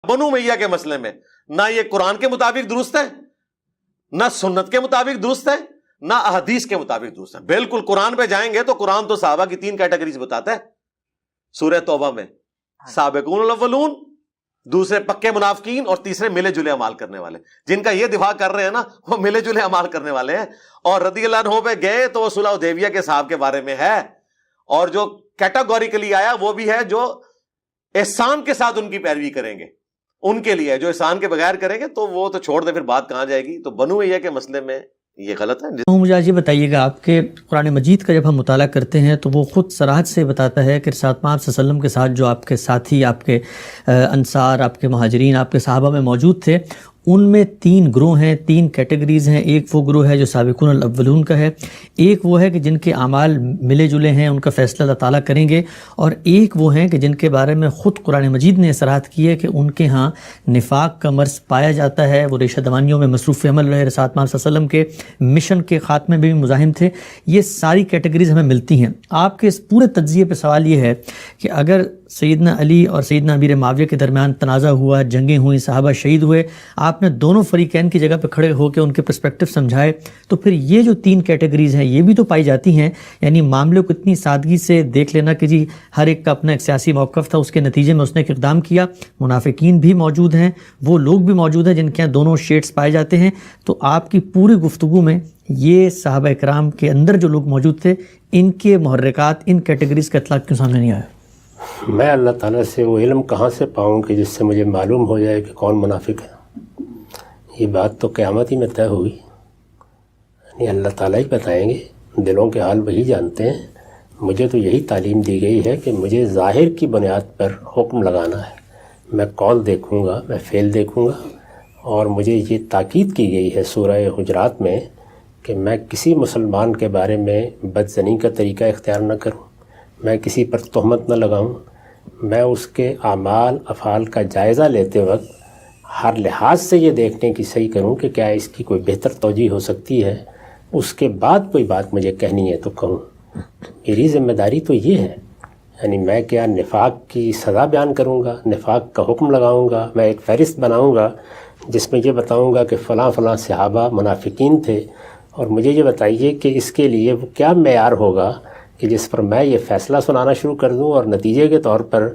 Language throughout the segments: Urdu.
بنو امیہ کے مسئلے میں نہ یہ قرآن کے مطابق درست ہے، نہ سنت کے مطابق درست ہے، نہ احادیث کے مطابق درست ہے. بالکل قرآن پہ جائیں گے تو قرآن تو صحابہ کی 3 کیٹیگریز بتاتا ہے سورہ توبہ میں، سابقون الاولون، دوسرے پکے منافقین، اور تیسرے ملے جلے اعمال کرنے والے. جن کا یہ دفاع کر رہے ہیں نا وہ ملے جلے اعمال کرنے والے ہیں. اور رضی اللہ عنہ پہ گئے تو وہ صلح حدیبیہ کے صاحب کے بارے میں ہے، اور جو کیٹاگوریکلی آیا وہ بھی ہے جو احسان کے ساتھ ان کی پیروی کریں گے، ان کے لیے. جو احسان کے بغیر کریں گے تو وہ تو چھوڑ دیں، پھر بات کہاں جائے گی. تو بنو امیہ کے مسئلے میں یہ غلط ہے. مجھے آج یہ بتائیے گا، آپ کے قرآن مجید کا جب ہم مطالعہ کرتے ہیں تو وہ خود صراحت سے بتاتا ہے کہ رسالت پاک صلی اللہ علیہ وسلم کے ساتھ جو آپ کے ساتھی، آپ کے انصار، آپ کے مہاجرین، آپ کے صحابہ میں موجود تھے، ان میں 3 گروہ ہیں، 3 کیٹیگریز ہیں. ایک وہ گروہ ہے جو سابقون الاولون کا ہے، ایک وہ ہے کہ جن کے اعمال ملے جلے ہیں، ان کا فیصلہ اللہ تعالیٰ کریں گے، اور ایک وہ ہیں کہ جن کے بارے میں خود قرآن مجید نے صراحت کی ہے کہ ان کے ہاں نفاق کا مرض پایا جاتا ہے، وہ ریشہ دوانیوں میں مصروف عمل رہے، رسالت پاک صلی اللہ علیہ وسلم کے مشن کے خاتمے میں بھی مزاحم تھے. یہ ساری کیٹیگریز ہمیں ملتی ہیں. آپ کے اس پورے تجزیے پہ سوال یہ ہے کہ اگر سیدنا علی اور سیدنا امیر معاویہ کے درمیان تنازع ہوا، جنگیں ہوئیں، صحابہ شہید ہوئے، آپ نے دونوں فریقین کی جگہ پہ کھڑے ہو کے ان کے پرسپیکٹو سمجھائے، تو پھر یہ جو 3 کیٹیگریز ہیں یہ بھی تو پائی جاتی ہیں. یعنی معاملے کو اتنی سادگی سے دیکھ لینا کہ جی ہر ایک کا اپنا ایک سیاسی موقف تھا، اس کے نتیجے میں اس نے ایک اقدام کیا. منافقین بھی موجود ہیں، وہ لوگ بھی موجود ہیں جن کے یہاں دونوں شیڈز پائے جاتے ہیں. تو آپ کی پوری گفتگو میں یہ صحابہ اکرام کے اندر جو لوگ موجود تھے، ان کے محرکات، ان کیٹیگریز کا اطلاق کیوں سامنے نہیں آیا؟ میں اللہ تعالیٰ سے وہ علم کہاں سے پاؤں کہ جس سے مجھے معلوم ہو جائے کہ کون منافق ہے؟ یہ بات تو قیامت ہی میں طے ہوگی. یعنی اللہ تعالیٰ ہی بتائیں گے، دلوں کے حال وہی جانتے ہیں. مجھے تو یہی تعلیم دی گئی ہے کہ مجھے ظاہر کی بنیاد پر حکم لگانا ہے. میں قول دیکھوں گا، میں فعل دیکھوں گا. اور مجھے یہ تاکید کی گئی ہے سورہ حجرات میں کہ میں کسی مسلمان کے بارے میں بدزنی کا طریقہ اختیار نہ کروں، میں کسی پر تہمت نہ لگاؤں. میں اس کے اعمال افعال کا جائزہ لیتے وقت ہر لحاظ سے یہ دیکھنے کی صحیح کروں کہ کیا اس کی کوئی بہتر توجیہ ہو سکتی ہے. اس کے بعد کوئی بات مجھے کہنی ہے تو کہوں. میری ذمہ داری تو یہ ہے. یعنی میں کیا نفاق کی سزا بیان کروں گا، نفاق کا حکم لگاؤں گا، میں ایک فہرست بناؤں گا جس میں یہ بتاؤں گا کہ فلاں فلاں صحابہ منافقین تھے، اور مجھے یہ بتائیے کہ اس کے لیے وہ کیا معیار ہوگا کہ جس پر میں یہ فیصلہ سنانا شروع کر دوں، اور نتیجے کے طور پر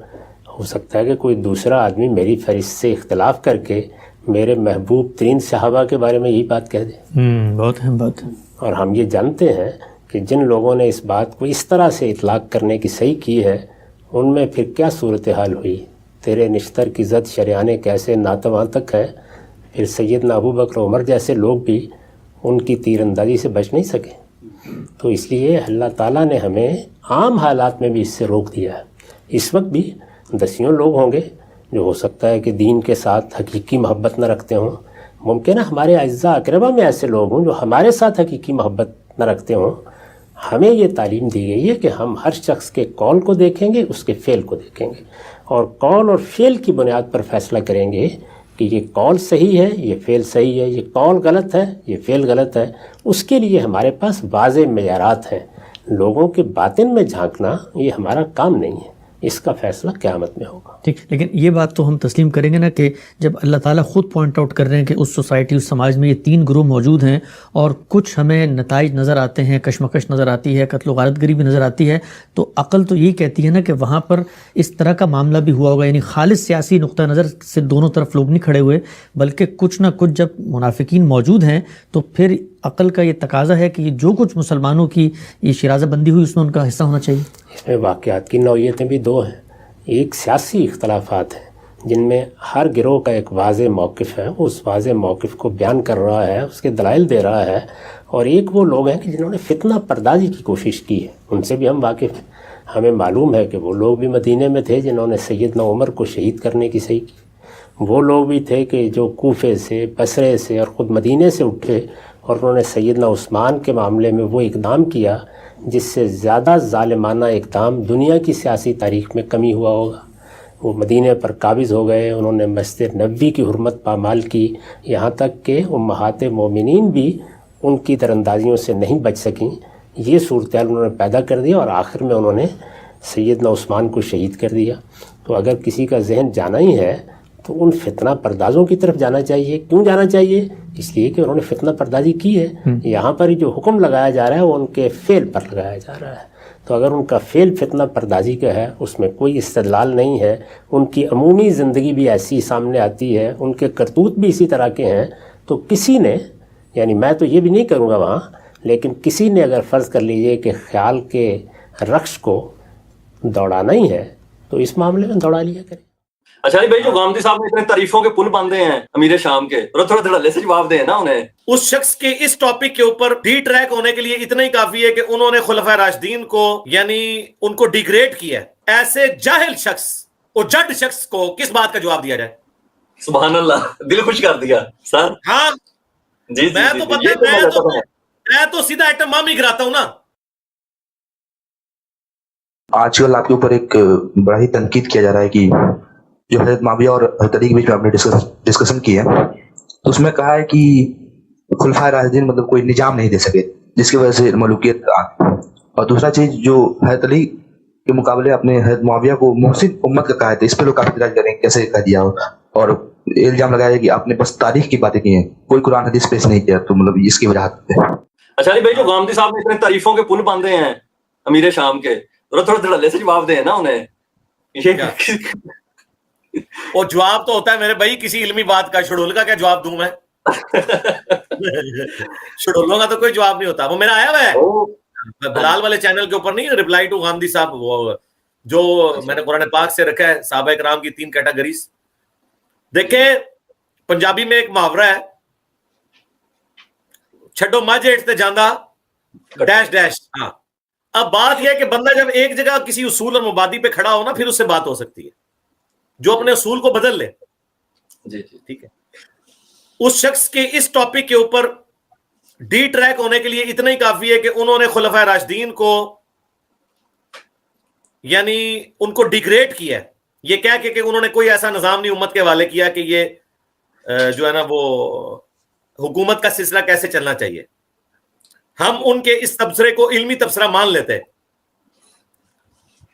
ہو سکتا ہے کہ کوئی دوسرا آدمی میری فہرست سے اختلاف کر کے میرے محبوب ترین صحابہ کے بارے میں یہی بات کہہ دے. بہت اہم بات ہے. اور ہم یہ جانتے ہیں کہ جن لوگوں نے اس بات کو اس طرح سے اطلاق کرنے کی صحیح کی ہے، ان میں پھر کیا صورتحال ہوئی. تیرے نشتر کی زد شریانے کیسے ناتواں تک ہے. پھر سیدنا ابو بکر عمر جیسے لوگ بھی ان کی تیر اندازی سے بچ نہیں سکے. تو اس لیے اللہ تعالیٰ نے ہمیں عام حالات میں بھی اس سے روک دیا ہے. اس وقت بھی دسیوں لوگ ہوں گے جو ہو سکتا ہے کہ دین کے ساتھ حقیقی محبت نہ رکھتے ہوں. ممکن ہے ہمارے اعزاء اقربا میں ایسے لوگ ہوں جو ہمارے ساتھ حقیقی محبت نہ رکھتے ہوں. ہمیں یہ تعلیم دی گئی ہے کہ ہم ہر شخص کے قول کو دیکھیں گے، اس کے فعل کو دیکھیں گے، اور قول اور فعل کی بنیاد پر فیصلہ کریں گے کہ یہ قول صحیح ہے، یہ فعل صحیح ہے، یہ قول غلط ہے، یہ فعل غلط ہے. اس کے لیے ہمارے پاس واضح معیارات ہیں. لوگوں کے باطن میں جھانکنا یہ ہمارا کام نہیں ہے. اس کا فیصلہ قیامت میں ہوگا. ٹھیک، لیکن یہ بات تو ہم تسلیم کریں گے نا کہ جب اللہ تعالیٰ خود پوائنٹ آؤٹ کر رہے ہیں کہ اس سوسائٹی، اس سماج میں یہ 3 گروہ موجود ہیں، اور کچھ ہمیں نتائج نظر آتے ہیں، کشمکش نظر آتی ہے، قتل و غارت گری بھی نظر آتی ہے، تو عقل تو یہی کہتی ہے نا کہ وہاں پر اس طرح کا معاملہ بھی ہوا ہوگا. یعنی خالص سیاسی نقطہ نظر سے دونوں طرف لوگ نہیں کھڑے ہوئے، بلکہ کچھ نہ کچھ جب منافقین موجود ہیں تو پھر عقل کا یہ تقاضا ہے کہ یہ جو کچھ مسلمانوں کی یہ شرازہ بندی ہوئی اس میں ان کا حصہ ہونا چاہیے. اس میں واقعات کی نوعیتیں بھی 2 ہیں. ایک سیاسی اختلافات ہیں جن میں ہر گروہ کا ایک واضح موقف ہے، اس واضح موقف کو بیان کر رہا ہے، اس کے دلائل دے رہا ہے. اور ایک وہ لوگ ہیں کہ جنہوں نے فتنہ پردازی کی کوشش کی ہے، ان سے بھی ہم واقف ہیں. ہمیں معلوم ہے کہ وہ لوگ بھی مدینے میں تھے جنہوں نے سیدنا عمر کو شہید کرنے کی صحیح کی. وہ لوگ بھی تھے کہ جو کوفے سے، بصرے سے اور خود مدینے سے اٹھے، اور انہوں نے سیدنا عثمان کے معاملے میں وہ اقدام کیا جس سے زیادہ ظالمانہ اقدام دنیا کی سیاسی تاریخ میں کمی ہوا ہوگا. وہ مدینے پر قابض ہو گئے، انہوں نے مسجد نبوی کی حرمت پامال کی، یہاں تک کہ امہات مومنین بھی ان کی دراندازیوں سے نہیں بچ سکیں. یہ صورتحال انہوں نے پیدا کر دیا، اور آخر میں انہوں نے سیدنا عثمان کو شہید کر دیا. تو اگر کسی کا ذہن جانا ہی ہے تو ان فتنہ پردازوں کی طرف جانا چاہیے. کیوں جانا چاہیے؟ اس لیے کہ انہوں نے فتنہ پردازی کی ہے. یہاں پر جو حکم لگایا جا رہا ہے وہ ان کے فعل پر لگایا جا رہا ہے. تو اگر ان کا فعل فتنہ پردازی کا ہے، اس میں کوئی استدلال نہیں ہے، ان کی عمومی زندگی بھی ایسی سامنے آتی ہے، ان کے کرتوت بھی اسی طرح کے ہیں، تو کسی نے، یعنی میں تو یہ بھی نہیں کروں گا وہاں، لیکن کسی نے اگر فرض کر لیجئے کہ خیال کے رقص کو دوڑانا ہی ہے تو اس معاملے میں دوڑا لیا کرے. اچھا بھائی، جو غامدی صاحب نے اتنے تعریفوں کے پل باندھے ہیں امیر شام کے، تھوڑا دھڑلے سے جواب دیں نا انہیں. اس شخص کے اس ٹاپک کے اوپر ڈی ٹریک ہونے کے لیے اتنا ہی کافی ہے کہ انہوں نے خلفائے راشدین کو، یعنی ان کو ڈیگریڈ کیا. ایسے جاہل شخص اور جڈ شخص کو کس بات کا جواب دیا جائے؟ سبحان اللہ، دل خوش کر دیا سر. ہاں جی میں تو سیدھا ایٹم بم ہی گراتا ہوں نا. آج کل آپ کے اوپر ایک بڑا ہی تنقید کیا جا رہا ہے کہ جو حضرت معاویہ اور حضرت علی کے بیچ میں آپ نے ڈسکشن کی ہے، تو اس میں کہا ہے کہ خلفائے راشدین مطلب کوئی نظام نہیں دے سکے جس کی وجہ سے ملوکیت آ گئی. اور دوسرا چیز، جو حضرت علی کے مقابلے اپنے حضرت معاویہ کو محسن امت کا کہا ہے، اس پہ لوگ کافی اعتراض کریں گے کیسے کہہ دیا، اور الزام لگایا کہ آپ نے بس تاریخ کی باتیں کی ہیں، کوئی قرآن حدیث پیش نہیں کیا، تو مطلب اس کی وجہ ہے. اچھا بھائی، جو غامدی صاحب نے اتنے تعریفوں کے پل باندھے ہیں امیر شام کے، تھوڑا دھڑلے سے جواب دیں نا انہیں. اور جواب تو ہوتا ہے میرے بھائی کسی علمی بات کا. شڈول کا کیا جواب دوں میں؟ شڈولوں کا تو کوئی جواب نہیں ہوتا. وہ میرا آیا ہوا ہے بلال والے چینل کے اوپر، نہیں ریپلائی ٹو غامدی صاحب، وہ جو میں نے قرآن پاک سے رکھا ہے صحابہ کرام کی 3 کیٹیگریز. دیکھیں پنجابی میں ایک محاورہ ہے، چھڈو مجھ ہیٹھ تے جاندہ ڈیش ڈیش. ہاں، اب بات یہ ہے کہ بندہ جب ایک جگہ کسی اصول اور مبادی پہ کھڑا ہو نا، پھر اس سے بات ہو سکتی ہے. جو اپنے اصول کو بدل لے، جی جی ٹھیک ہے. اس شخص کے اس ٹاپک کے اوپر ڈی ٹریک ہونے کے لیے اتنا ہی کافی ہے کہ انہوں نے خلفائے راشدین کو، یعنی ان کو ڈیگریڈ کیا ہے، یہ کہہ کے کہ انہوں نے کوئی ایسا نظام نہیں امت کے حوالے کیا کہ یہ جو ہے نا وہ حکومت کا سلسلہ کیسے چلنا چاہیے. ہم ان کے اس تبصرے کو علمی تبصرہ مان لیتے ہیں،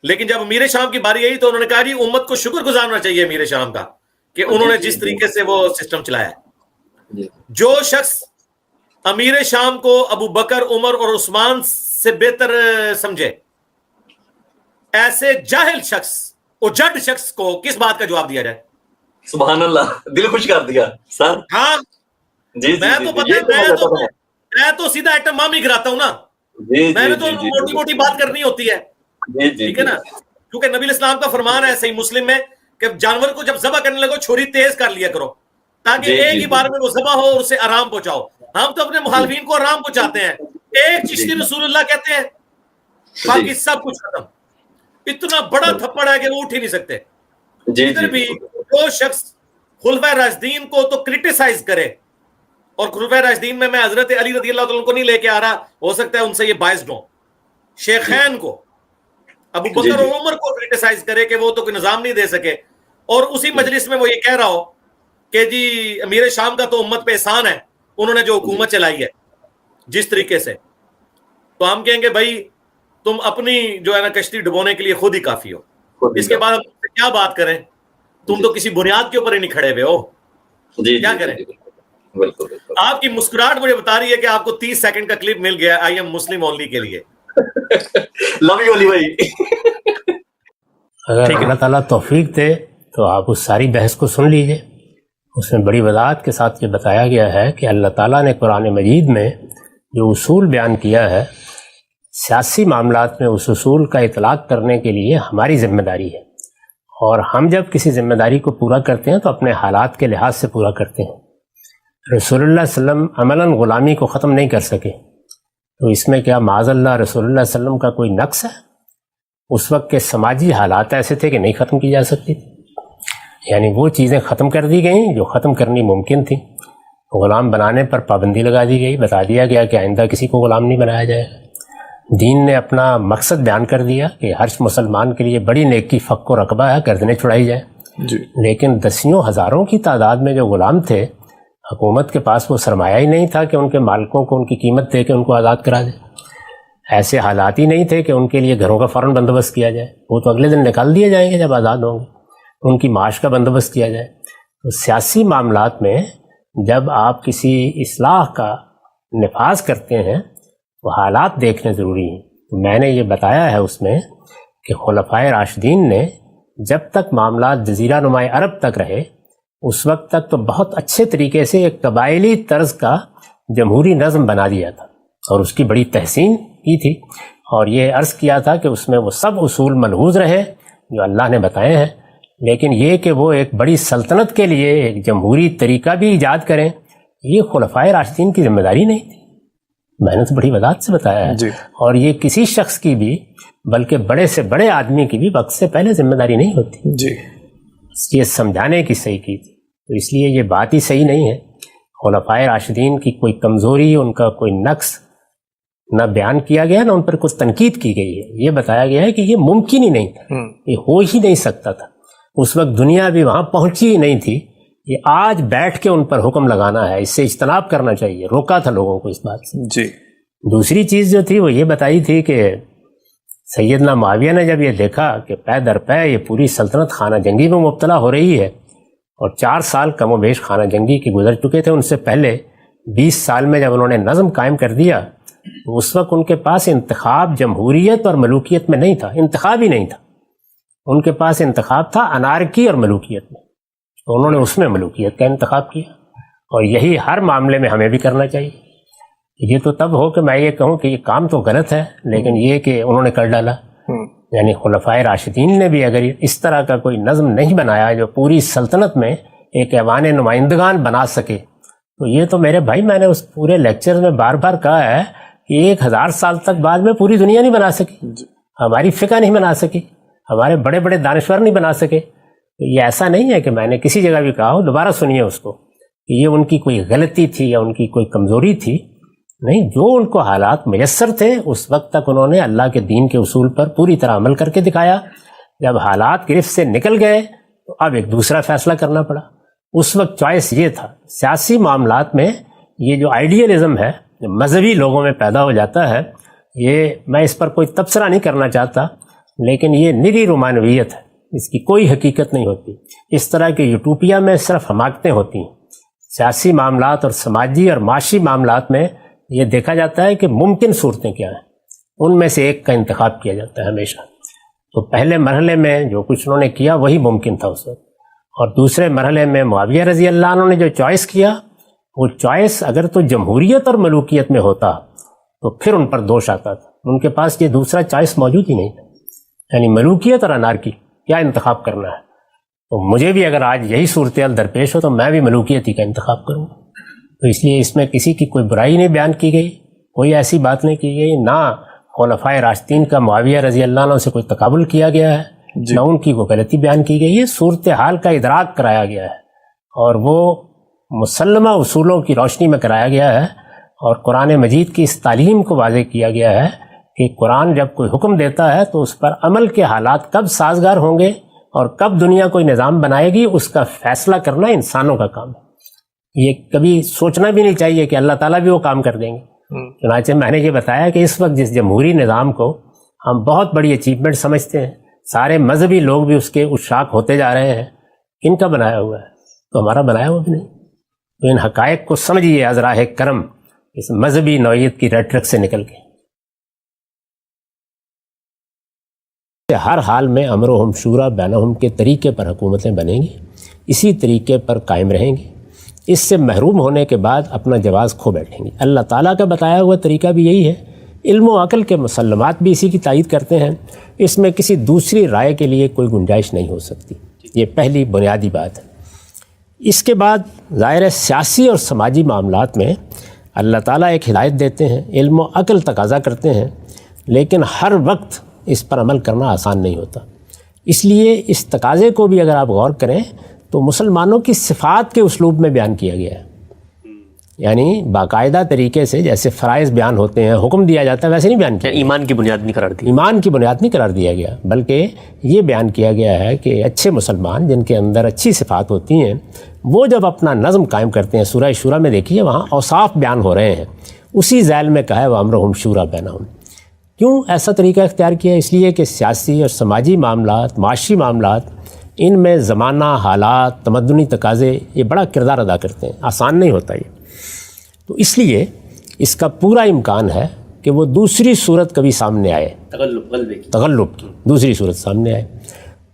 لیکن جب امیر شام کی باری آئی تو انہوں نے کہا جی امت کو شکر گزارنا چاہیے امیر شام کا کہ انہوں نے جس طریقے سے وہ سسٹم چلایا ہے. جو شخص امیر شام کو ابو بکر، عمر اور عثمان سے بہتر سمجھے، ایسے جاہل شخص اور جڈ شخص کو کس بات کا جواب دیا جائے؟ سبحان اللہ، دل خوش کر دیا سر. ہاں جی میں تو سیدھا ایٹم بم ہی گراتا ہوں نا. میں نے تو موٹی موٹی بات کرنی ہوتی ہے، ٹھیک ہے نا، کیونکہ نبی الاسلام کا فرمان ہے صحیح مسلم میں کہ جانور کو جب ذبح کرنے لگو چھری تیز کر لیا کرو تاکہ ایک ہی بار میں وہ ذبح ہو اور اسے آرام پہنچاؤ. ہم تو اپنے مخالفین کو آرام پہنچاتے ہیں. ایک چشتی رسول اللہ کہتے ہیں، باقی سب کچھ ختم. اتنا بڑا تھپڑ ہے کہ وہ اٹھ ہی نہیں سکتے. ادھر بھی جو شخص خلفائے راشدین کو تو کرٹیسائز کرے، اور خلفائے راشدین میں حضرت علی رضی اللہ عنہ کو نہیں لے کے آ رہا، ہو سکتا ہے ان سے یہ باعث ہوں، شیخین کو، ابو بکر اور عمر کو کرٹیسائز کرے کہ وہ تو کوئی نظام نہیں دے سکے، اور اسی مجلس میں وہ یہ کہہ رہا ہو کہ جی امیر شام کا تو امت پہ احسان ہے، انہوں نے جو حکومت چلائی ہے جس طریقے سے، تو ہم کہیں گے بھائی تم اپنی جو ہے نا کشتی ڈبونے کے لیے خود ہی کافی ہو. اس کے بعد ہم کیا بات کریں؟ تم تو کسی بنیاد کے اوپر ہی نہیں کھڑے ہوئے ہو. کیا کریں؟ آپ کی مسکراہٹ مجھے بتا رہی ہے کہ آپ کو 30 سیکنڈ کا کلپ مل گیا آئی ایم مسلم اونلی کے لیے. لو یو علی بھائی. اگر اللہ تعالیٰ توفیق دے تو آپ اس ساری بحث کو سن لیجئے. اس میں بڑی وضاحت کے ساتھ یہ بتایا گیا ہے کہ اللہ تعالیٰ نے قرآن مجید میں جو اصول بیان کیا ہے، سیاسی معاملات میں اس اصول کا اطلاق کرنے کے لیے ہماری ذمہ داری ہے، اور ہم جب کسی ذمہ داری کو پورا کرتے ہیں تو اپنے حالات کے لحاظ سے پورا کرتے ہیں. رسول اللہ صلی اللہ علیہ وسلم عملاً غلامی کو ختم نہیں کر سکے، تو اس میں کیا معاذ اللہ رسول اللہ صلی اللہ علیہ وسلم کا کوئی نقص ہے؟ اس وقت کے سماجی حالات ایسے تھے کہ نہیں ختم کی جا سکتی، یعنی وہ چیزیں ختم کر دی گئیں جو ختم کرنی ممکن تھیں. غلام بنانے پر پابندی لگا دی گئی، بتا دیا گیا کہ آئندہ کسی کو غلام نہیں بنایا جائے گا. دین نے اپنا مقصد بیان کر دیا کہ ہر مسلمان کے لیے بڑی نیکی فق و رقبہ ہے، گردنیں چھڑائی جائیں. لیکن دسیوں ہزاروں کی تعداد میں جو غلام تھے، حکومت کے پاس وہ سرمایہ ہی نہیں تھا کہ ان کے مالکوں کو ان کی قیمت دے کے ان کو آزاد کرا دے. ایسے حالات ہی نہیں تھے کہ ان کے لیے گھروں کا فوراً بندوبست کیا جائے، وہ تو اگلے دن نکال دیے جائیں گے جب آزاد ہوں گے. ان کی معاش کا بندوبست کیا جائے. تو سیاسی معاملات میں جب آپ کسی اصلاح کا نفاذ کرتے ہیں تو حالات دیکھنے ضروری ہیں. تو میں نے یہ بتایا ہے اس میں کہ خلفائے راشدین نے جب تک معاملات جزیرہ نماء عرب تک رہے اس وقت تک تو بہت اچھے طریقے سے ایک قبائلی طرز کا جمہوری نظم بنا دیا تھا اور اس کی بڑی تحسین کی تھی، اور یہ عرض کیا تھا کہ اس میں وہ سب اصول ملحوظ رہے جو اللہ نے بتائے ہیں، لیکن یہ کہ وہ ایک بڑی سلطنت کے لیے ایک جمہوری طریقہ بھی ایجاد کریں، یہ خلفائے راشدین کی ذمہ داری نہیں تھی. میں نے تو بڑی وضاحت سے بتایا ہے. اور یہ کسی شخص کی بھی بلکہ بڑے سے بڑے آدمی کی بھی وقت سے پہلے ذمہ داری نہیں ہوتی. یہ سمجھانے کی صحیح کی تھی. تو اس لیے یہ بات ہی صحیح نہیں ہے. خلفائے راشدین کی کوئی کمزوری، ان کا کوئی نقص نہ بیان کیا گیا، نہ ان پر کوئی تنقید کی گئی ہے. یہ بتایا گیا ہے کہ یہ ممکن ہی نہیں تھا، یہ ہو ہی نہیں سکتا تھا. اس وقت دنیا بھی وہاں پہنچی ہی نہیں تھی. یہ آج بیٹھ کے ان پر حکم لگانا ہے، اس سے اجتناب کرنا چاہیے. روکا تھا لوگوں کو اس بات سے. دوسری چیز جو تھی وہ یہ بتائی تھی کہ سیدنا معاویہ نے جب یہ دیکھا کہ پے در پے یہ پوری سلطنت خانہ جنگی میں مبتلا ہو رہی ہے، اور 4 سال کم و بیش خانہ جنگی کے گزر چکے تھے، ان سے پہلے 20 سال میں جب انہوں نے نظم قائم کر دیا تو اس وقت ان کے پاس انتخاب جمہوریت اور ملوکیت میں نہیں تھا، انتخاب ہی نہیں تھا. ان کے پاس انتخاب تھا انارکی اور ملوکیت میں، تو انہوں نے اس میں ملوکیت کا انتخاب کیا. اور یہی ہر معاملے میں ہمیں بھی کرنا چاہیے. یہ تو تب ہو کہ میں یہ کہوں کہ یہ کام تو غلط ہے، لیکن یہ کہ انہوں نے کر ڈالا. یعنی خلفائے راشدین نے بھی اگر اس طرح کا کوئی نظم نہیں بنایا جو پوری سلطنت میں ایک ایوان نمائندگان بنا سکے، تو یہ تو میرے بھائی میں نے اس پورے لیکچر میں بار بار کہا ہے کہ 1000 سال تک بعد میں پوری دنیا نہیں بنا سکی، ہماری فقہ نہیں بنا سکی، ہمارے بڑے بڑے دانشور نہیں بنا سکے. تو یہ ایسا نہیں ہے کہ میں نے کسی جگہ بھی کہا ہو، دوبارہ سنیے اس کو، کہ یہ ان کی کوئی غلطی تھی یا ان کی کوئی کمزوری تھی. نہیں، جو ان کو حالات میسر تھے اس وقت تک انہوں نے اللہ کے دین کے اصول پر پوری طرح عمل کر کے دکھایا. جب حالات گرفت سے نکل گئے تو اب ایک دوسرا فیصلہ کرنا پڑا. اس وقت چوائس یہ تھا. سیاسی معاملات میں یہ جو آئیڈیلزم ہے مذہبی لوگوں میں پیدا ہو جاتا ہے، یہ میں اس پر کوئی تبصرہ نہیں کرنا چاہتا، لیکن یہ نری رومانویت ہے، اس کی کوئی حقیقت نہیں ہوتی. اس طرح کے یوٹوپیا میں صرف حماقتیں ہوتی ہیں. سیاسی معاملات اور سماجی اور معاشی معاملات میں یہ دیکھا جاتا ہے کہ ممکن صورتیں کیا ہیں، ان میں سے ایک کا انتخاب کیا جاتا ہے ہمیشہ. تو پہلے مرحلے میں جو کچھ انہوں نے کیا وہی ممکن تھا اس وقت، اور دوسرے مرحلے میں معاویہ رضی اللہ عنہ نے جو چوائس کیا، وہ چوائس اگر تو جمہوریت اور ملوکیت میں ہوتا تو پھر ان پر دوش آتا تھا. ان کے پاس یہ دوسرا چوائس موجود ہی نہیں تھا، یعنی ملوکیت اور انارکی کیا انتخاب کرنا ہے. تو مجھے بھی اگر آج یہی صورتحال درپیش ہو تو میں بھی ملوکیت ہی کا انتخاب کروں. تو اس لیے اس میں کسی کی کوئی برائی نہیں بیان کی گئی، کوئی ایسی بات نہیں کی گئی، نہ خلفائے راشدین کا معاویہ رضی اللہ عنہ سے کوئی تقابل کیا گیا ہے، نہ ان کی کوئی غلطی بیان کی گئی ہے. صورتحال کا ادراک کرایا گیا ہے، اور وہ مسلمہ اصولوں کی روشنی میں کرایا گیا ہے. اور قرآن مجید کی اس تعلیم کو واضح کیا گیا ہے کہ قرآن جب کوئی حکم دیتا ہے تو اس پر عمل کے حالات کب سازگار ہوں گے اور کب دنیا کوئی نظام بنائے گی، اس کا فیصلہ کرنا انسانوں کا کام ہے. یہ کبھی سوچنا بھی نہیں چاہیے کہ اللہ تعالیٰ بھی وہ کام کر دیں گے. چنانچہ میں نے یہ بتایا کہ اس وقت جس جمہوری نظام کو ہم بہت بڑی اچیومنٹ سمجھتے ہیں، سارے مذہبی لوگ بھی اس کے عشاق ہوتے جا رہے ہیں، کن کا بنایا ہوا ہے؟ تو ہمارا بنایا ہوا بھی نہیں. تو ان حقائق کو سمجھیے از راہ کرم، اس مذہبی نوعیت کی ریٹرک سے نکل کے. ہر حال میں امر و ہم شورا بینہم کے طریقے پر حکومتیں بنیں گی، اسی طریقے پر قائم رہیں گی. اس سے محروم ہونے کے بعد اپنا جواز کھو بیٹھیں گی. اللہ تعالیٰ کا بتایا ہوا طریقہ بھی یہی ہے. علم و عقل کے مسلمات بھی اسی کی تائید کرتے ہیں. اس میں کسی دوسری رائے کے لیے کوئی گنجائش نہیں ہو سکتی. یہ پہلی بنیادی بات ہے. اس کے بعد ظاہر سیاسی اور سماجی معاملات میں اللہ تعالیٰ ایک ہدایت دیتے ہیں، علم و عقل تقاضا کرتے ہیں، لیکن ہر وقت اس پر عمل کرنا آسان نہیں ہوتا. اس لیے اس تقاضے کو بھی اگر آپ غور کریں تو مسلمانوں کی صفات کے اسلوب میں بیان کیا گیا ہے. یعنی باقاعدہ طریقے سے جیسے فرائض بیان ہوتے ہیں، حکم دیا جاتا ہے، ویسے نہیں بیان کیا. ایمان کی بنیاد نہیں قرار دی، ایمان کی بنیاد نہیں قرار دیا گیا، بلکہ یہ بیان کیا گیا ہے کہ اچھے مسلمان جن کے اندر اچھی صفات ہوتی ہیں وہ جب اپنا نظم قائم کرتے ہیں، سورہ شورا میں دیکھیے وہاں اوصاف بیان ہو رہے ہیں، اسی ذیل میں کہا ہے وَأَمْرُهُمْ شُورَىٰ بَيْنَهُمْ. کیوں ایسا طریقہ اختیار کیا؟ اس لیے کہ سیاسی اور سماجی معاملات، معاشی معاملات ان میں زمانہ، حالات، تمدنی تقاضے یہ بڑا کردار ادا کرتے ہیں. آسان نہیں ہوتا یہ. تو اس لیے اس کا پورا امکان ہے کہ وہ دوسری صورت کبھی سامنے آئے، تغلب کی دوسری صورت سامنے آئے.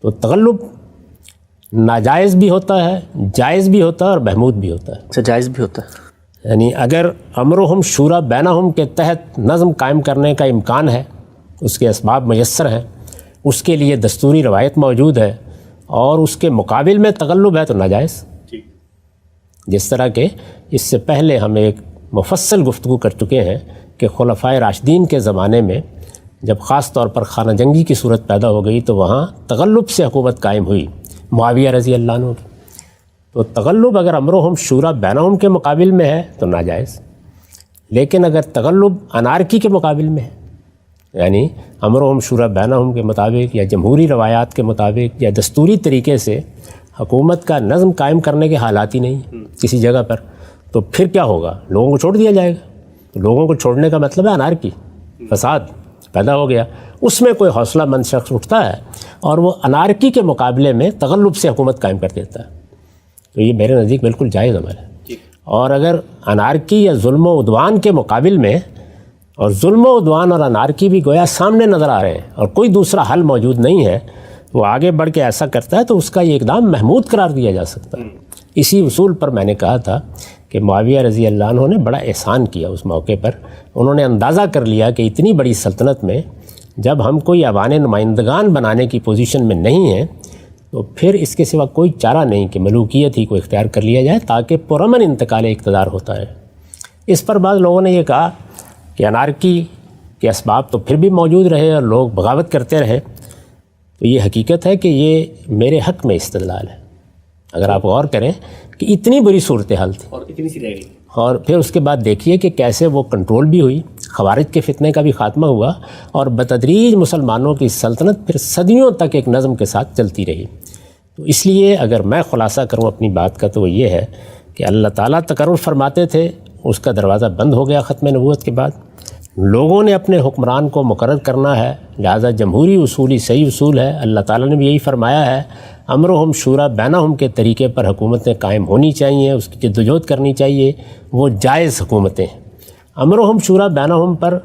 تو تغلب ناجائز بھی ہوتا ہے، جائز بھی ہوتا ہے اور محمود بھی ہوتا ہے. اچھا، جائز بھی ہوتا ہے. یعنی اگر امرہم شورا بینہم کے تحت نظم قائم کرنے کا امکان ہے، اس کے اسباب میسر ہیں، اس کے لیے دستوری روایت موجود ہے اور اس کے مقابل میں تغلب ہے تو ناجائز. جس طرح کہ اس سے پہلے ہم ایک مفصل گفتگو کر چکے ہیں کہ خلفائے راشدین کے زمانے میں جب خاص طور پر خانہ جنگی کی صورت پیدا ہو گئی تو وہاں تغلب سے حکومت قائم ہوئی معاویہ رضی اللہ عنہ کی. تو تغلب اگر امرہم شورا بینہم کے مقابل میں ہے تو ناجائز، لیکن اگر تغلب انارکی کے مقابل میں ہے، یعنی امرہم شورا بینہم کے مطابق یا جمہوری روایات کے مطابق یا دستوری طریقے سے حکومت کا نظم قائم کرنے کے حالات ہی نہیں کسی جگہ پر، تو پھر کیا ہوگا؟ لوگوں کو چھوڑ دیا جائے گا. تو لوگوں کو چھوڑنے کا مطلب ہے انارکی، فساد پیدا ہو گیا. اس میں کوئی حوصلہ مند شخص اٹھتا ہے اور وہ انارکی کے مقابلے میں تغلب سے حکومت قائم کر دیتا ہے. تو یہ میرے نزدیک بالکل جائز عمل ہے. اور اگر انارکی یا ظلم و عدوان کے مقابل میں، اور ظلم و عدوان اور انارکی بھی گویا سامنے نظر آ رہے ہیں اور کوئی دوسرا حل موجود نہیں ہے، وہ آگے بڑھ کے ایسا کرتا ہے تو اس کا یہ اقدام محمود قرار دیا جا سکتا ہے. اسی اصول پر میں نے کہا تھا کہ معاویہ رضی اللہ عنہ نے بڑا احسان کیا اس موقع پر. انہوں نے اندازہ کر لیا کہ اتنی بڑی سلطنت میں جب ہم کوئی عوان نمائندگان بنانے کی پوزیشن میں نہیں ہیں تو پھر اس کے سوا کوئی چارہ نہیں کہ ملوکیت ہی کو اختیار کر لیا جائے تاکہ پرامن انتقال اقتدار ہوتا ہے. اس پر بعض لوگوں نے یہ کہا کہ انارکی کے اسباب تو پھر بھی موجود رہے اور لوگ بغاوت کرتے رہے. تو یہ حقیقت ہے کہ یہ میرے حق میں استدلال ہے. اگر آپ غور کریں کہ اتنی بری صورتحال تھی اور اتنی سی رہ گئی، اور پھر اس کے بعد دیکھیے کہ کیسے وہ کنٹرول بھی ہوئی، خوارج کے فتنے کا بھی خاتمہ ہوا اور بتدریج مسلمانوں کی سلطنت پھر صدیوں تک ایک نظم کے ساتھ چلتی رہی. تو اس لیے اگر میں خلاصہ کروں اپنی بات کا تو وہ یہ ہے کہ اللہ تعالیٰ تقرر فرماتے تھے، اس کا دروازہ بند ہو گیا ختم نبوت کے بعد. لوگوں نے اپنے حکمران کو مقرر کرنا ہے، لہذا جمہوری اصول ہی صحیح اصول ہے. اللہ تعالیٰ نے بھی یہی فرمایا ہے، امرہم شورا بینہم کے طریقے پر حکومتیں قائم ہونی چاہیے، اس کی جدوجہد کرنی چاہیے، وہ جائز حکومتیں ہیں. امرہم شورا بینہم پر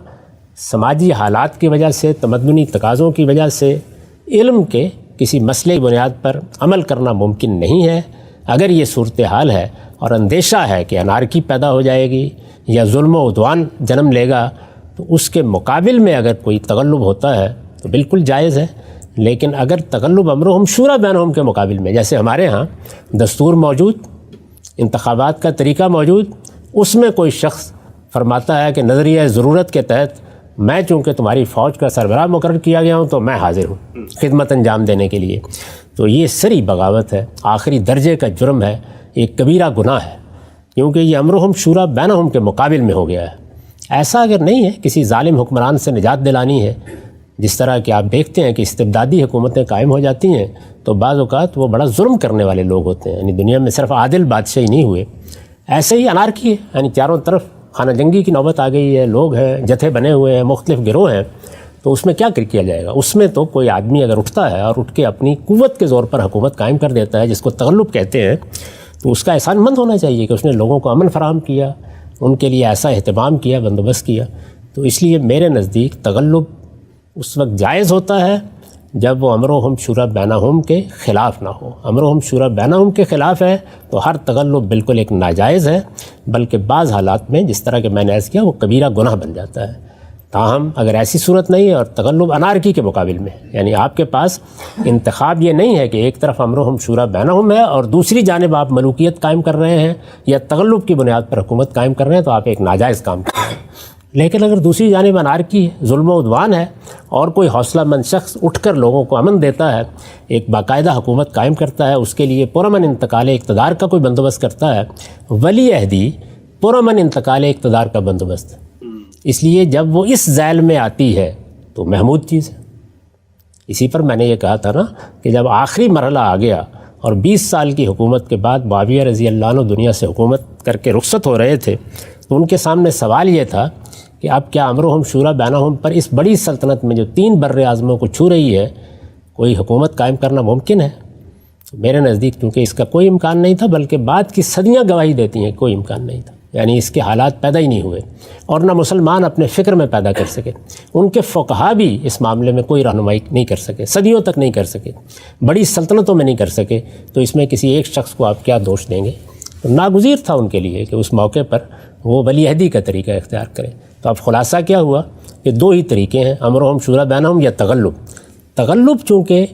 سماجی حالات کی وجہ سے، تمدنی تقاضوں کی وجہ سے علم کے کسی مسئلے کی بنیاد پر عمل کرنا ممکن نہیں ہے. اگر یہ صورتحال ہے اور اندیشہ ہے کہ انارکی پیدا ہو جائے گی یا ظلم و عدوان جنم لے گا تو اس کے مقابل میں اگر کوئی تغلب ہوتا ہے تو بالکل جائز ہے. لیکن اگر تغلب امرہم شورا بینہم کے مقابل میں، جیسے ہمارے ہاں دستور موجود، انتخابات کا طریقہ موجود، اس میں کوئی شخص فرماتا ہے کہ نظریہ ضرورت کے تحت میں چونکہ تمہاری فوج کا سربراہ مقرر کیا گیا ہوں تو میں حاضر ہوں خدمت انجام دینے کے لیے، تو یہ سری بغاوت ہے، آخری درجے کا جرم ہے، ایک کبیرہ گناہ ہے، کیونکہ یہ امرہم شورا بینہم کے مقابل میں ہو گیا ہے. ایسا اگر نہیں ہے، کسی ظالم حکمران سے نجات دلانی ہے، جس طرح کہ آپ دیکھتے ہیں کہ استبدادی حکومتیں قائم ہو جاتی ہیں تو بعض اوقات وہ بڑا ظلم کرنے والے لوگ ہوتے ہیں، یعنی دنیا میں صرف عادل بادشاہی نہیں ہوئے. ایسے ہی انارکی ہے، یعنی چاروں طرف خانہ جنگی کی نوبت آ گئی ہے، لوگ ہیں، جتھے بنے ہوئے ہیں، مختلف گروہ ہیں، تو اس میں کیا کیا جائے گا؟ اس میں تو کوئی آدمی اگر اٹھتا ہے اور اٹھ کے اپنی قوت کے زور پر حکومت قائم کر دیتا ہے، جس کو تغلب کہتے ہیں، تو اس کا احسان مند ہونا چاہیے کہ اس نے لوگوں کو امن فراہم کیا، ان کے لیے ایسا اہتمام کیا، بندوبست کیا. تو اس لیے میرے نزدیک تغلب اس وقت جائز ہوتا ہے جب وہ امرہم شورا بینہم کے خلاف نہ ہو. امرہم شورا بینہم کے خلاف ہے تو ہر تغلب بالکل ایک ناجائز ہے، بلکہ بعض حالات میں جس طرح کہ میں نے عرض کیا وہ کبیرہ گناہ بن جاتا ہے. تاہم اگر ایسی صورت نہیں ہے اور تغلب انارکی کے مقابل میں، یعنی آپ کے پاس انتخاب یہ نہیں ہے کہ ایک طرف امرہم شورا بینہم ہے اور دوسری جانب آپ ملوکیت قائم کر رہے ہیں یا تغلب کی بنیاد پر حکومت قائم کر رہے ہیں، تو آپ ایک ناجائز کام کر رہے ہیں. لیکن اگر دوسری جانب انارکی ہے، ظلم و عدوان ہے، اور کوئی حوصلہ مند شخص اٹھ کر لوگوں کو امن دیتا ہے، ایک باقاعدہ حکومت قائم کرتا ہے، اس کے لیے پرامن انتقال اقتدار کا کوئی بندوبست کرتا ہے، ولی عہدی پرامن انتقال اقتدار کا بندوبست. اس لیے جب وہ اس ذیل میں آتی ہے تو محمود چیز ہے. اسی پر میں نے یہ کہا تھا نا کہ جب آخری مرحلہ آ گیا اور 20 سال کی حکومت کے بعد معاویہ رضی اللہ عنہ دنیا سے حکومت کر کے رخصت ہو رہے تھے تو ان کے سامنے سوال یہ تھا کہ اب کیا امرہم شورا بینہم پر اس بڑی سلطنت میں جو 3 بر اعظموں کو چھو رہی ہے کوئی حکومت قائم کرنا ممکن ہے؟ تو میرے نزدیک کیونکہ اس کا کوئی امکان نہیں تھا، بلکہ بعد کی صدیاں گواہی دیتی ہیں کوئی امکان نہیں تھا، یعنی اس کے حالات پیدا ہی نہیں ہوئے، اور نہ مسلمان اپنے فکر میں پیدا کر سکے. ان کے فقہا بھی اس معاملے میں کوئی رہنمائی نہیں کر سکے، صدیوں تک نہیں کر سکے، بڑی سلطنتوں میں نہیں کر سکے. تو اس میں کسی ایک شخص کو آپ کیا دوش دیں گے؟ ناگزیر تھا ان کے لیے کہ اس موقع پر وہ ولی عہدی کا طریقہ اختیار کریں. تو اب خلاصہ کیا ہوا کہ دو ہی طریقے ہیں، امرہم شورا بینہم یا تغلب. تغلب چونکہ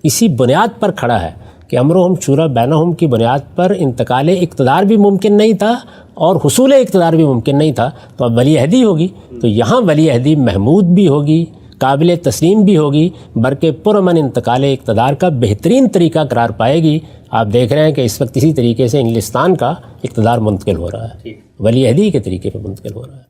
اسی بنیاد پر کھڑا ہے کہ امرہم شورا بینہم کی بنیاد پر انتقال اقتدار بھی ممکن نہیں تھا اور حصول اقتدار بھی ممکن نہیں تھا، تو اب ولی عہدی ہوگی. تو یہاں ولی عہدی محمود بھی ہوگی، قابل تسلیم بھی ہوگی، بلکہ پرامن انتقال اقتدار کا بہترین طریقہ قرار پائے گی. آپ دیکھ رہے ہیں کہ اس وقت اسی طریقے سے انگلستان کا اقتدار منتقل ہو رہا ہے، ولی عہدی کے طریقے پہ منتقل ہو رہا ہے.